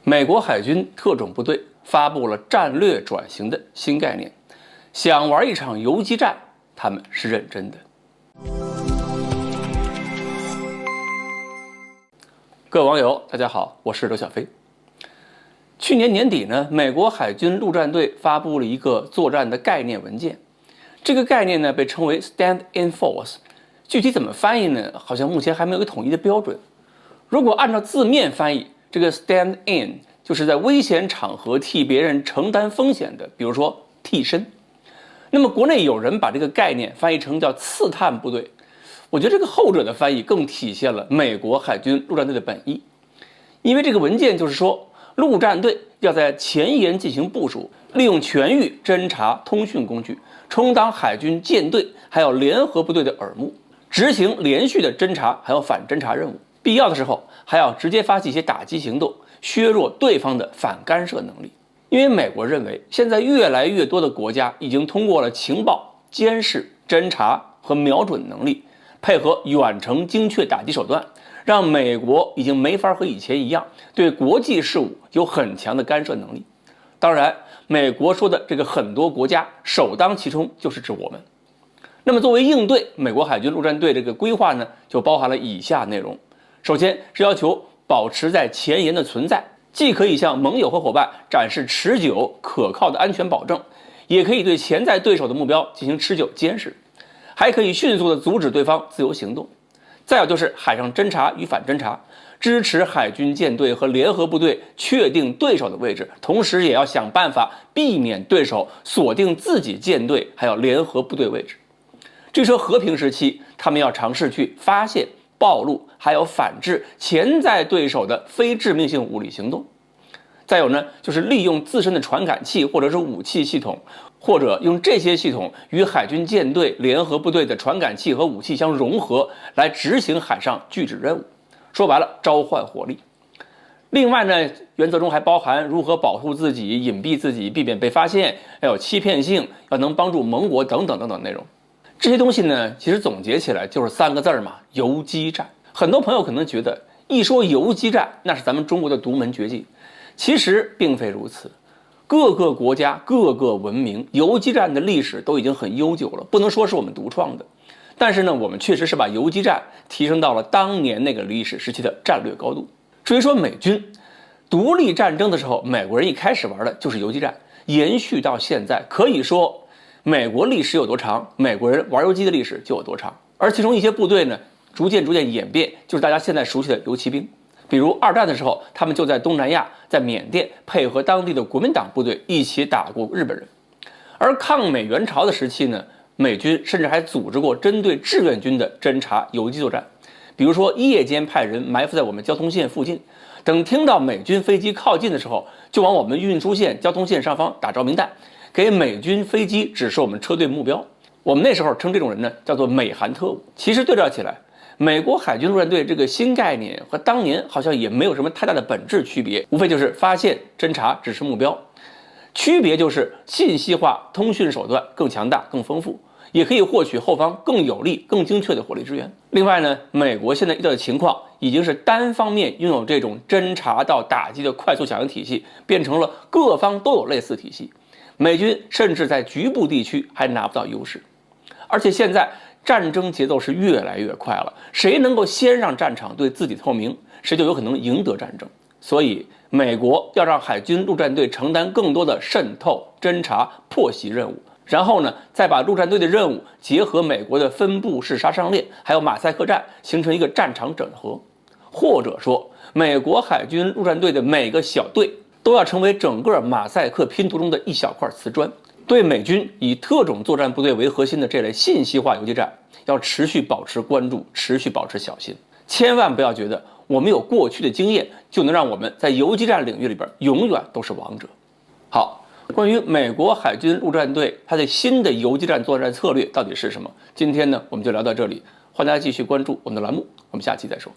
美国海军特种部队发布了战略转型的新概念，想玩一场游击战，他们是认真的。各位网友，大家好，我是刘小飞。去年年底呢，美国海军陆战队发布了一个作战的概念文件，这个概念呢被称为 Stand-in Force， 具体怎么翻译呢？好像目前还没有一个统一的标准。如果按照字面翻译，这个 stand in 就是在危险场合替别人承担风险的，比如说替身。那么国内有人把这个概念翻译成叫刺探部队，我觉得这个后者的翻译更体现了美国海军陆战队的本意，因为这个文件就是说，陆战队要在前沿进行部署，利用全域侦察通讯工具，充当海军舰队还有联合部队的耳目，执行连续的侦察还有反侦察任务。必要的时候还要直接发起一些打击行动，削弱对方的反干涉能力。因为美国认为，现在越来越多的国家已经通过了情报、监视、侦察和瞄准能力，配合远程精确打击手段，让美国已经没法和以前一样对国际事务有很强的干涉能力。当然，美国说的这个很多国家首当其冲就是指我们。那么作为应对，美国海军陆战队这个规划呢，就包含了以下内容。首先是要求保持在前沿的存在，既可以向盟友和伙伴展示持久可靠的安全保证，也可以对潜在对手的目标进行持久监视，还可以迅速地阻止对方自由行动。再有就是海上侦察与反侦察，支持海军舰队和联合部队确定对手的位置，同时也要想办法避免对手锁定自己舰队还有联合部队位置。至于说和平时期，他们要尝试去发现、暴露还有反制潜在对手的非致命性武力行动。再有呢，就是利用自身的传感器或者是武器系统，或者用这些系统与海军舰队、联合部队的传感器和武器相融合，来执行海上拒止任务。说白了，召唤火力。另外呢，原则中还包含如何保护自己、隐蔽自己，避免被发现，要有欺骗性，要能帮助盟国等等等等内容。这些东西呢，其实总结起来就是3个字嘛，游击战。很多朋友可能觉得，一说游击战，那是咱们中国的独门绝技。其实并非如此，各个国家、各个文明，游击战的历史都已经很悠久了，不能说是我们独创的。但是呢，我们确实是把游击战提升到了当年那个历史时期的战略高度。至于说美军独立战争的时候，美国人一开始玩的就是游击战，延续到现在，可以说美国历史有多长，美国人玩游击的历史就有多长。而其中一些部队呢，逐渐演变，就是大家现在熟悉的游骑兵。比如2战的时候，他们就在东南亚，在缅甸配合当地的国民党部队一起打过日本人。而抗美援朝的时期呢，美军甚至还组织过针对志愿军的侦察游击作战，比如说夜间派人埋伏在我们交通线附近，等听到美军飞机靠近的时候，就往我们运输线、交通线上方打照明弹，给美军飞机指示我们车队目标。我们那时候称这种人呢叫做美韩特务。其实对照起来，美国海军陆战队这个新概念和当年好像也没有什么太大的本质区别，无非就是发现、侦察、指示目标。区别就是信息化通讯手段更强大、更丰富，也可以获取后方更有力、更精确的火力支援。另外呢，美国现在遇到的情况已经是单方面拥有这种侦察到打击的快速响应体系，变成了各方都有类似体系。美军甚至在局部地区还拿不到优势，而且现在战争节奏是越来越快了，谁能够先让战场对自己透明，谁就有可能赢得战争。所以美国要让海军陆战队承担更多的渗透、侦察、破袭任务，然后呢，再把陆战队的任务结合美国的分布式杀伤链，还有马赛克战，形成一个战场整合。或者说，美国海军陆战队的每个小队都要成为整个马赛克拼图中的一小块瓷砖。对美军以特种作战部队为核心的这类信息化游击战，要持续保持关注，持续保持小心，千万不要觉得我们有过去的经验就能让我们在游击战领域里边永远都是王者。好，关于美国海军陆战队它的新的游击战作战策略到底是什么，今天呢我们就聊到这里，欢迎大家继续关注我们的栏目，我们下期再说。